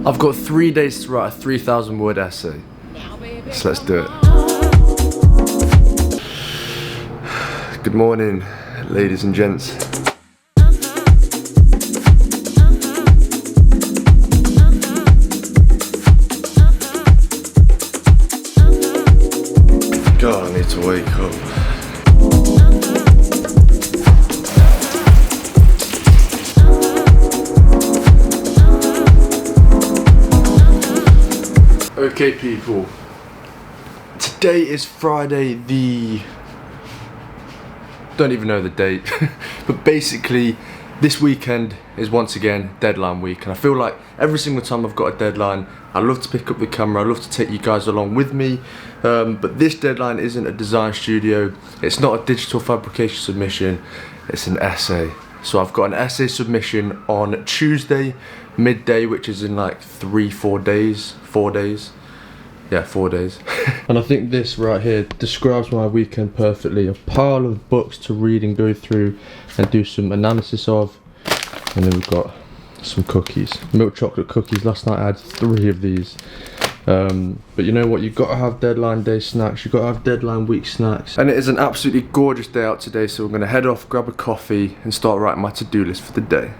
I've got 3 days to write a 3,000 word essay. So let's do it. Good morning, ladies and gents. God, I need to wake up. Okay people, today is Friday the... don't even know the date, but basically this weekend is once again deadline week, and I feel like every single time I've got a deadline, I love to pick up the camera, I love to take you guys along with me, but this deadline isn't a design studio, it's not a digital fabrication submission, it's an essay. So I've got an essay submission on Tuesday midday, which is in like 4 days. Yeah, 4 days. And I think this right here describes my weekend perfectly. A pile of books to read and go through and do some analysis of. And then we've got some cookies, milk chocolate cookies. Last night I had 3 of these. But you know what, you've got to have deadline day snacks, you've got to have deadline week snacks. And it is an absolutely gorgeous day out today, so we're going to head off, grab a coffee and start writing my to-do list for the day.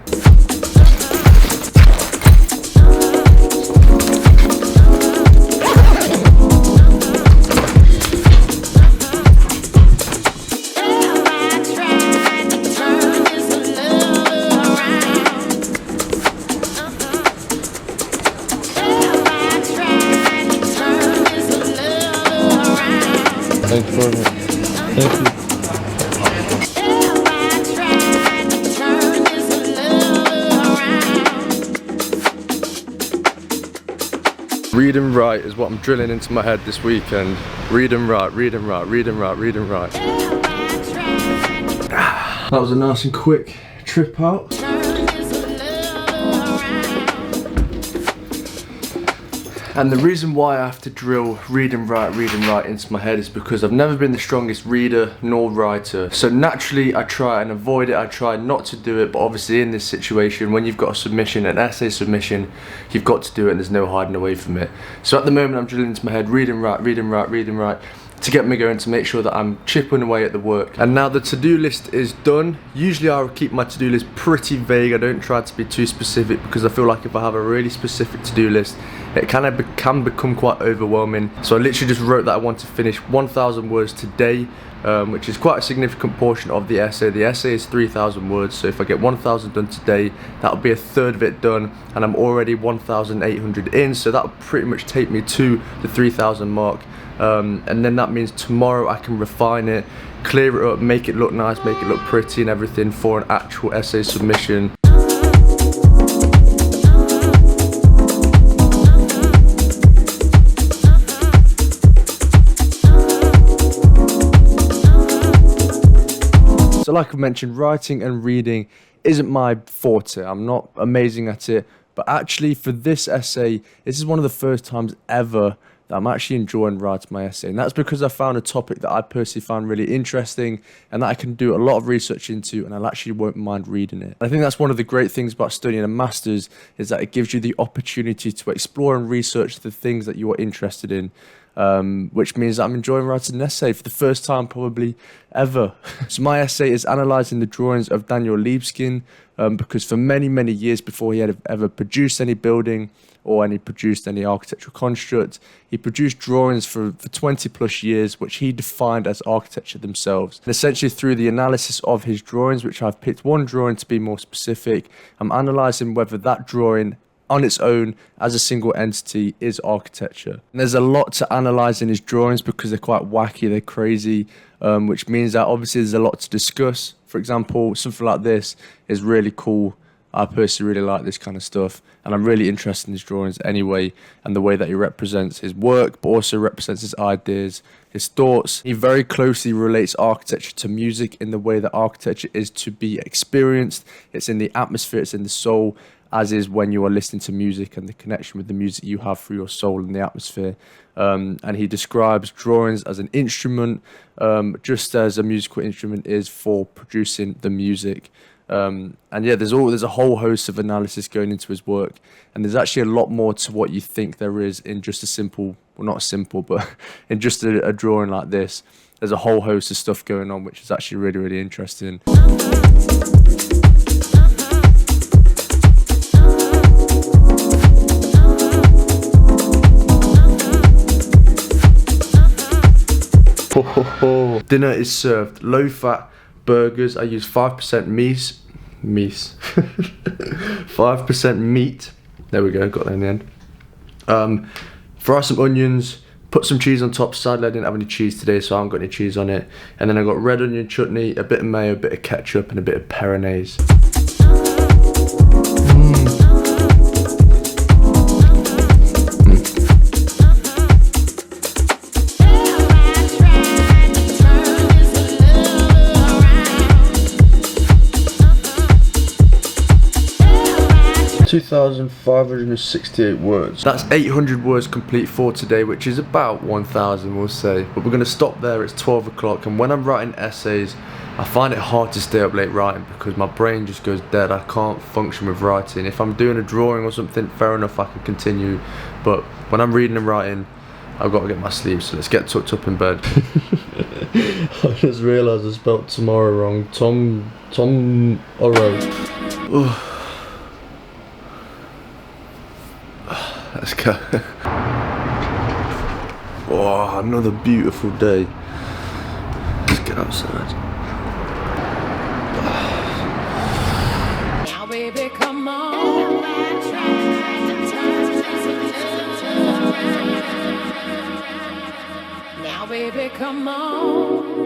Thank you very much. Thank you. Read and write is what I'm drilling into my head this weekend. Read and write, read and write, read and write, read and write. That was a nice and quick trip out. And the reason why I have to drill read and write into my head is because I've never been the strongest reader nor writer. So naturally I try and avoid it, I try not to do it, but obviously in this situation, when you've got a submission, an essay submission, you've got to do it and there's no hiding away from it. So at the moment I'm drilling into my head, read and write, to get me going, to make sure that I'm chipping away at the work. And now the to-do list is done. Usually I keep my to-do list pretty vague, I don't try to be too specific, because I feel like if I have a really specific to-do list, it can become quite overwhelming. So I literally just wrote that I want to finish 1,000 words today, which is quite a significant portion of the essay. The essay is 3,000 words, so if I get 1,000 done today, that'll be a third of it done, and I'm already 1,800 in, so that'll pretty much take me to the 3,000 mark. And then that means tomorrow I can refine it, clear it up, make it look nice, make it look pretty and everything for an actual essay submission. So like I mentioned, writing and reading isn't my forte. I'm not amazing at it, but actually for this essay, this is one of the first times ever that I'm actually enjoying writing my essay. And that's because I found a topic that I personally found really interesting and that I can do a lot of research into, and I actually won't mind reading it. I think that's one of the great things about studying a master's, is that it gives you the opportunity to explore and research the things that you are interested in. Which means that I'm enjoying writing an essay for the first time probably ever. So my essay is analysing the drawings of Daniel Libeskind, because for many years before he had ever produced any building or produced any architectural construct, he produced drawings for 20 plus years, which he defined as architecture themselves. And essentially through the analysis of his drawings, which I've picked one drawing to be more specific, I'm analysing whether that drawing on its own as a single entity is architecture. And there's a lot to analyse in his drawings because they're quite wacky, they're crazy, which means that obviously there's a lot to discuss. For example, something like this is really cool. I personally really like this kind of stuff, and I'm really interested in his drawings anyway, and the way that he represents his work, but also represents his ideas, his thoughts. He very closely relates architecture to music in the way that architecture is to be experienced. It's in the atmosphere, it's in the soul, as is when you are listening to music and the connection with the music you have through your soul and the atmosphere. And he describes drawings as an instrument, just as a musical instrument is for producing the music. And yeah, there's a whole host of analysis going into his work, and there's actually a lot more to what you think there is in just a simple, well, not simple, but in just a drawing like this. There's a whole host of stuff going on, which is actually really, really interesting. Dinner is served. Low-fat burgers. I use 5% meat. 5% meat. There we go, got that in the end. Fry some onions, put some cheese on top. Sadly, I didn't have any cheese today, so I haven't got any cheese on it. And then I got red onion chutney, a bit of mayo, a bit of ketchup, and a bit of peronaise. 2,568 words. That's 800 words complete for today, which is about 1,000, we'll say. But we're going to stop there. It's 12 o'clock, and when I'm writing essays, I find it hard to stay up late writing because my brain just goes dead. I can't function with writing. If I'm doing a drawing or something, fair enough, I can continue. But when I'm reading and writing, I've got to get my sleep, so let's get tucked up in bed. I just realised I spelled tomorrow wrong. Tomorrow. Let's go. Oh, another beautiful day. Let's get outside. Now baby, come on. Now baby, come on.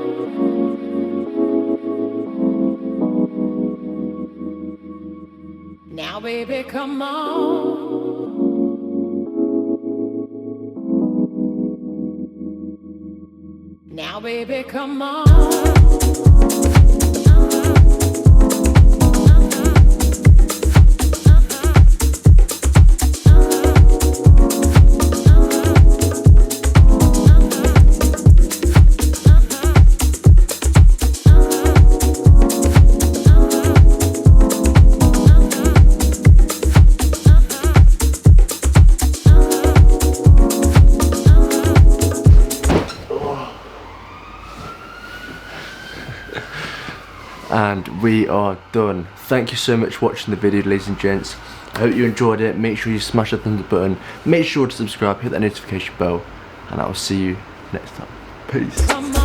Now baby, come on. Now baby, come on. And we are done. Thank you so much for watching the video, ladies and gents. I hope you enjoyed it. Make sure you smash that thumbs up button. Make sure to subscribe, hit that notification bell, and I will see you next time. Peace.